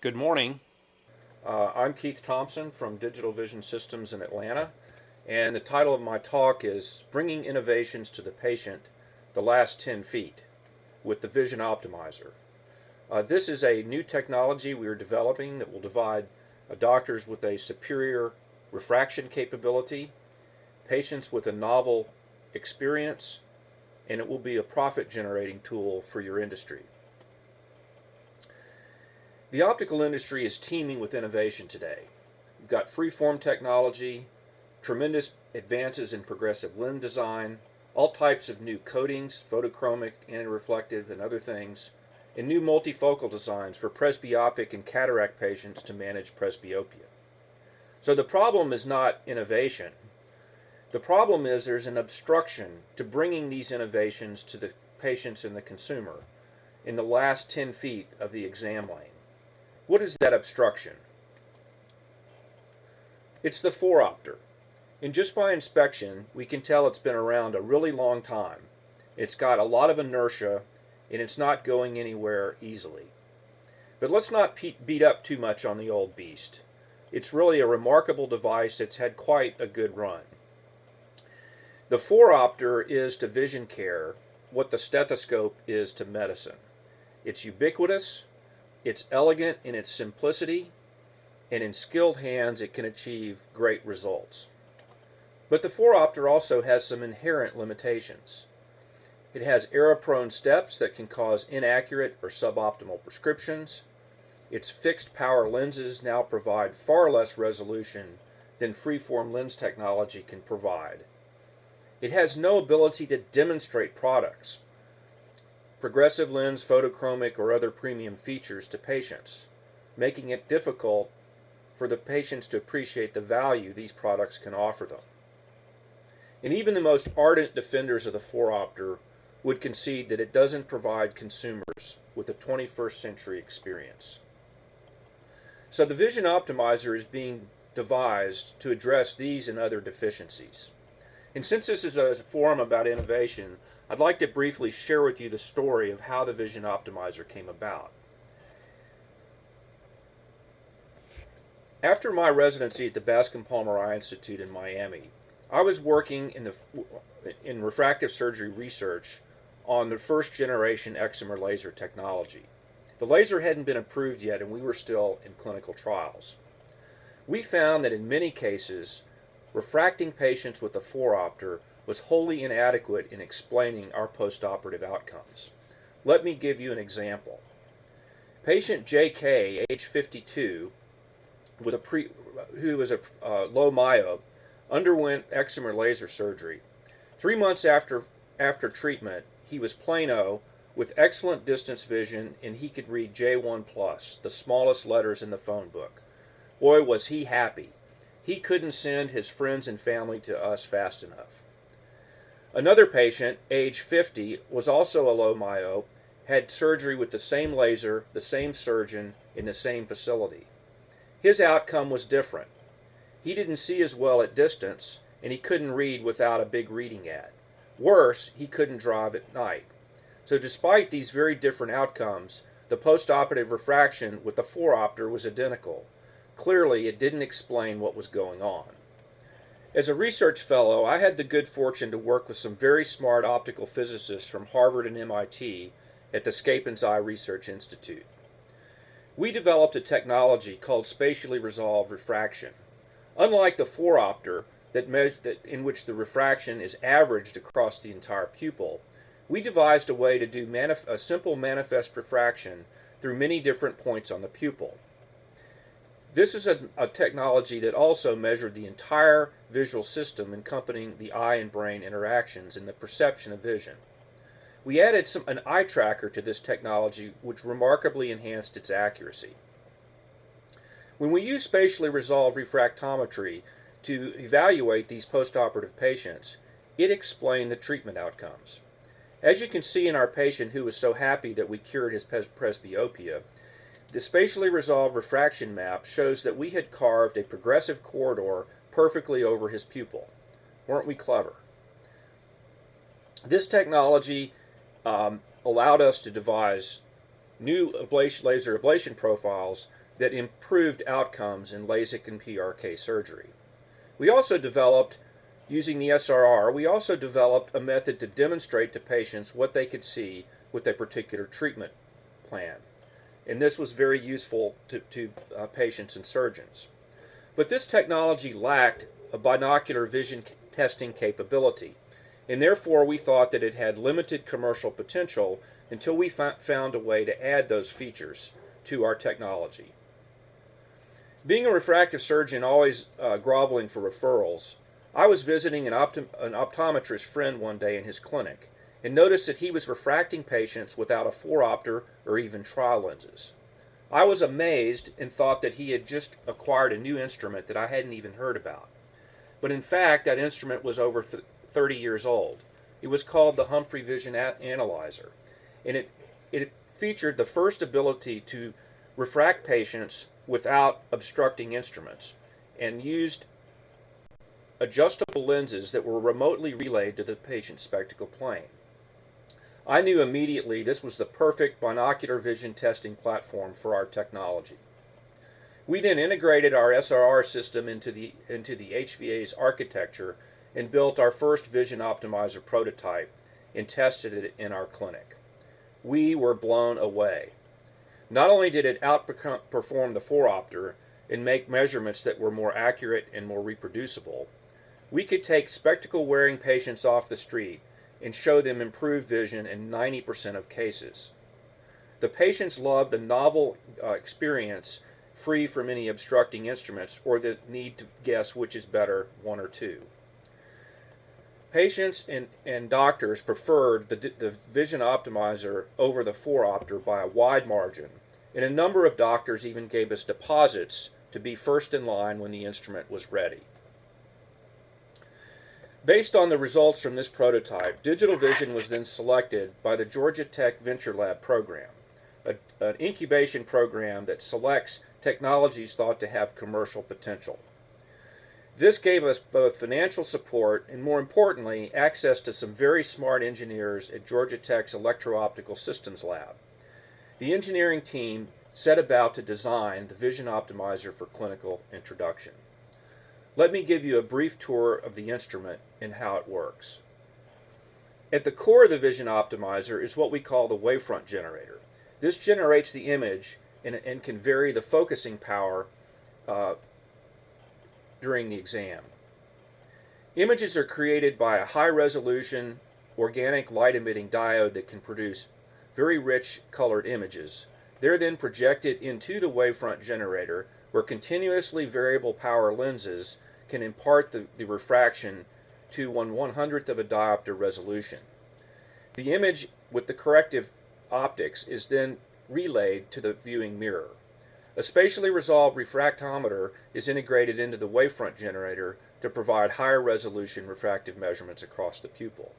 Good morning. I'm Keith Thompson from DigitalVision Systems in Atlanta, and the title of my talk is Bringing Innovations to the Patient, the Last 10 Feet, with the VisionOptimizer. This is a new technology we are developing that will provide doctors with a superior refraction capability, patients with a novel experience, and it will be a profit-generating tool for your industry. The optical industry is teeming with innovation today. We've got freeform technology, tremendous advances in progressive lens design, all types of new coatings, photochromic, anti-reflective, and other things, and new multifocal designs for presbyopic and cataract patients to manage presbyopia. So the problem is not innovation. The problem is there's an obstruction to bringing these innovations to the patients and the consumer in the last 10 feet of the exam lane. What is that obstruction? It's the phoropter. And just by inspection, we can tell it's been around a really long time. It's got a lot of inertia, and it's not going anywhere easily. But let's not beat up too much on the old beast. It's really a remarkable device that's had quite a good run. The phoropter is to vision care what the stethoscope is to medicine. It's ubiquitous. It's elegant in its simplicity, and in skilled hands it can achieve great results. But the phoropter also has some inherent limitations. It has error-prone steps that can cause inaccurate or suboptimal prescriptions. Its fixed power lenses now provide far less resolution than freeform lens technology can provide. It has no ability to demonstrate products, progressive lens, photochromic, or other premium features to patients, making it difficult for the patients to appreciate the value these products can offer them. And even the most ardent defenders of the phoropter would concede that it doesn't provide consumers with a 21st century experience. So the VisionOptimizer is being devised to address these and other deficiencies. And since this is a forum about innovation, I'd like to briefly share with you the story of how the VisionOptimizer came about. After my residency at the Bascom Palmer Eye Institute in Miami, I was working in refractive surgery research on the first generation excimer laser technology. The laser hadn't been approved yet, and we were still in clinical trials. We found that in many cases, refracting patients with a phoropter was wholly inadequate in explaining our postoperative outcomes. Let me give you an example. Patient J.K., age 52, who was a low myope, underwent excimer laser surgery. 3 months after treatment, he was plano with excellent distance vision, and he could read J1+, the smallest letters in the phone book. Boy, was he happy. He couldn't send his friends and family to us fast enough. Another patient, age 50, was also a low myope, had surgery with the same laser, the same surgeon, in the same facility. His outcome was different. He didn't see as well at distance, and he couldn't read without a big reading ad. Worse, he couldn't drive at night. So despite these very different outcomes, the postoperative refraction with the phoropter was identical. Clearly, it didn't explain what was going on. As a research fellow, I had the good fortune to work with some very smart optical physicists from Harvard and MIT at the Scapin's Eye Research Institute. We developed a technology called spatially resolved refraction. Unlike the phoropter, in which the refraction is averaged across the entire pupil, we devised a way to do a simple manifest refraction through many different points on the pupil. This is a technology that also measured the entire visual system encompassing the eye and brain interactions and the perception of vision. We added an eye tracker to this technology, which remarkably enhanced its accuracy. When we use spatially resolved refractometry to evaluate these postoperative patients, it explained the treatment outcomes. As you can see in our patient who was so happy that we cured his presbyopia, the spatially resolved refraction map shows that we had carved a progressive corridor perfectly over his pupil. Weren't we clever? This technology allowed us to devise new laser ablation profiles that improved outcomes in LASIK and PRK surgery. We also developed, using the SRR, we also developed a method to demonstrate to patients what they could see with a particular treatment plan. And this was very useful to patients and surgeons. But this technology lacked a binocular vision testing capability, and therefore we thought that it had limited commercial potential until we found a way to add those features to our technology. Being a refractive surgeon always groveling for referrals, I was visiting an optometrist friend one day in his clinic and noticed that he was refracting patients without a 4-opter or even trial lenses. I was amazed and thought that he had just acquired a new instrument that I hadn't even heard about. But in fact, that instrument was over 30 years old. It was called the Humphrey Vision Analyzer, and it featured the first ability to refract patients without obstructing instruments and used adjustable lenses that were remotely relayed to the patient's spectacle plane. I knew immediately this was the perfect binocular vision testing platform for our technology. We then integrated our SRR system into the HVA's architecture and built our first VisionOptimizer prototype and tested it in our clinic. We were blown away. Not only did it outperform the 4-opter and make measurements that were more accurate and more reproducible, we could take spectacle-wearing patients off the street and show them improved vision in 90% of cases. The patients loved the novel experience free from any obstructing instruments or the need to guess which is better, one or two. Patients and doctors preferred the VisionOptimizer over the 4-opter by a wide margin, and a number of doctors even gave us deposits to be first in line when the instrument was ready. Based on the results from this prototype, DigitalVision was then selected by the Georgia Tech Venture Lab program, an incubation program that selects technologies thought to have commercial potential. This gave us both financial support and, more importantly, access to some very smart engineers at Georgia Tech's Electro-Optical Systems Lab. The engineering team set about to design the VisionOptimizer for clinical introduction. Let me give you a brief tour of the instrument and how it works. At the core of the VisionOptimizer is what we call the wavefront generator. This generates the image and can vary the focusing power during the exam. Images are created by a high-resolution organic light-emitting diode that can produce very rich colored images. They're then projected into the wavefront generator, where continuously variable power lenses can impart the refraction to 1/100th of a diopter resolution. The image with the corrective optics is then relayed to the viewing mirror. A spatially resolved refractometer is integrated into the wavefront generator to provide higher resolution refractive measurements across the pupil.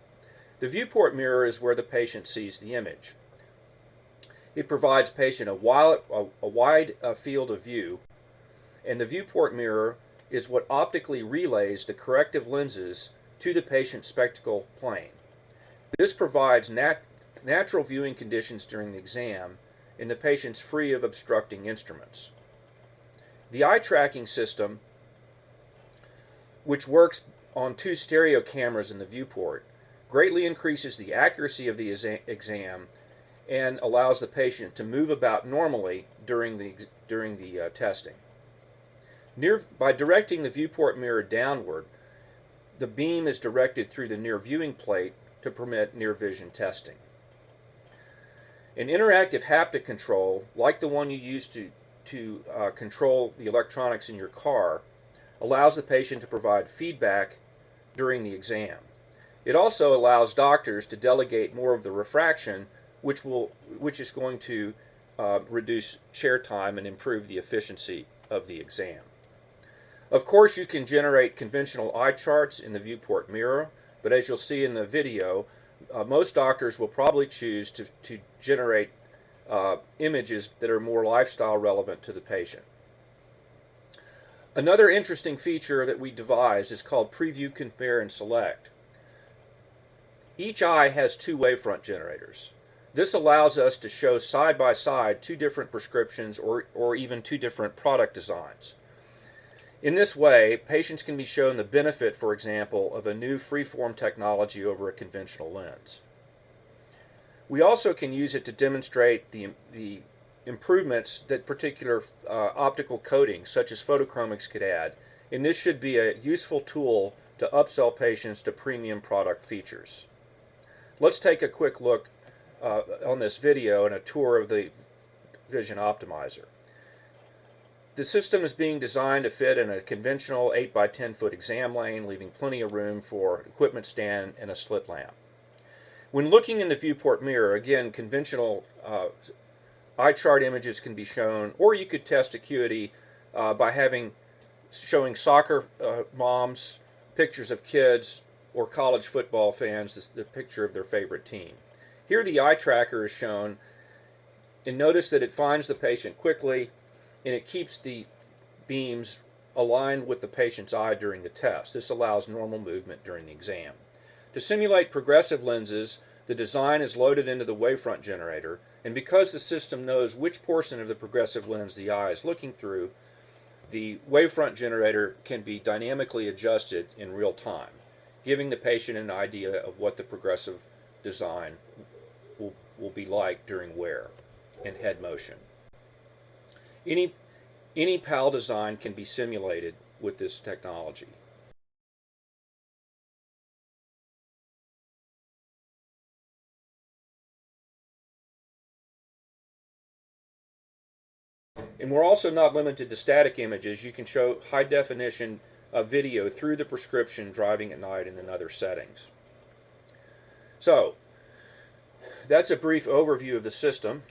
The viewport mirror is where the patient sees the image. It provides patient a wide field of view, and the viewport mirror is what optically relays the corrective lenses to the patient's spectacle plane. This provides natural viewing conditions during the exam, and the patient's free of obstructing instruments. The eye tracking system, which works on 2 stereo cameras in the viewport, greatly increases the accuracy of the exam and allows the patient to move about normally during the testing. By directing the viewport mirror downward, the beam is directed through the near viewing plate to permit near vision testing. An interactive haptic control, like the one you use to control the electronics in your car, allows the patient to provide feedback during the exam. It also allows doctors to delegate more of the refraction, which is going to reduce chair time and improve the efficiency of the exam. Of course, you can generate conventional eye charts in the viewport mirror, but as you'll see in the video, most doctors will probably choose to generate images that are more lifestyle relevant to the patient. Another interesting feature that we devised is called Preview, Compare, and Select. Each eye has 2 wavefront generators. This allows us to show side by side two different prescriptions or even two different product designs. In this way, patients can be shown the benefit, for example, of a new freeform technology over a conventional lens. We also can use it to demonstrate the improvements that particular optical coatings, such as photochromics, could add, and this should be a useful tool to upsell patients to premium product features. Let's take a quick look on this video and a tour of the VisionOptimizer. The system is being designed to fit in a conventional 8 by 10 foot exam lane, leaving plenty of room for equipment stand and a slit lamp. When looking in the viewport mirror, again, conventional eye chart images can be shown, or you could test acuity by showing soccer moms pictures of kids, or college football fans the picture of their favorite team. Here the eye tracker is shown, and notice that it finds the patient quickly and it keeps the beams aligned with the patient's eye during the test. This allows normal movement during the exam. To simulate progressive lenses, the design is loaded into the wavefront generator, and because the system knows which portion of the progressive lens the eye is looking through, the wavefront generator can be dynamically adjusted in real time, giving the patient an idea of what the progressive design will be like during wear and head motion. Any PAL design can be simulated with this technology. And we're also not limited to static images. You can show high definition video through the prescription driving at night and in other settings. So that's a brief overview of the system.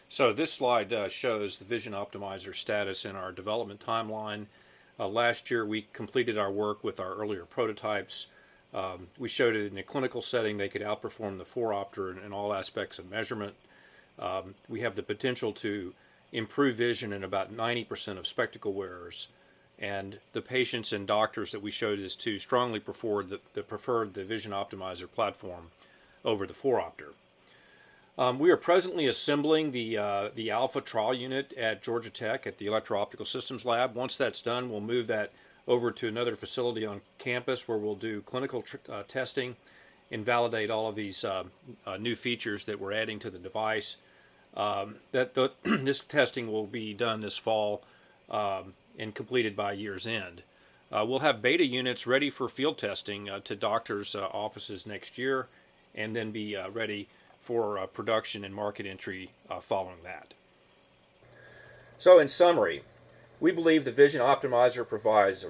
So this slide shows the VisionOptimizer status in our development timeline. Last year we completed our work with our earlier prototypes. We showed it in a clinical setting they could outperform the 4-opter in all aspects of measurement. We have the potential to improve vision in about 90% of spectacle wearers, and the patients and doctors that we showed this to strongly preferred the VisionOptimizer platform over the 4-opter. We are presently assembling the alpha trial unit at Georgia Tech at the Electro-Optical Systems Lab. Once that's done, we'll move that over to another facility on campus where we'll do clinical testing and validate all of these new features that we're adding to the device. This testing will be done this fall and completed by year's end. We'll have beta units ready for field testing to doctors' offices next year, and then be ready for production and market entry following that. So in summary, we believe the VisionOptimizer provides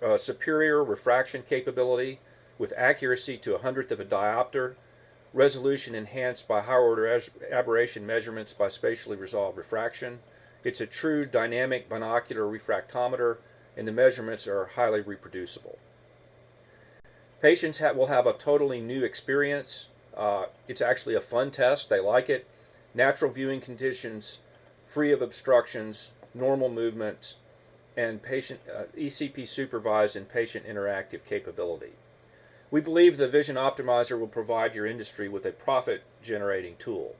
a superior refraction capability with accuracy to 1/100th of a diopter, resolution enhanced by higher order aberration measurements by spatially resolved refraction. It's a true dynamic binocular refractometer, and the measurements are highly reproducible. Patients will have a totally new experience. It's actually a fun test. They like it. Natural viewing conditions, free of obstructions, normal movements, and patient ECP supervised and patient interactive capability. We believe the VisionOptimizer will provide your industry with a profit-generating tool.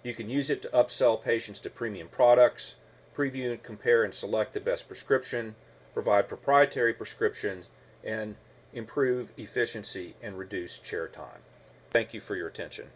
You can use it to upsell patients to premium products, preview and compare and select the best prescription, provide proprietary prescriptions, and improve efficiency and reduce chair time. Thank you for your attention.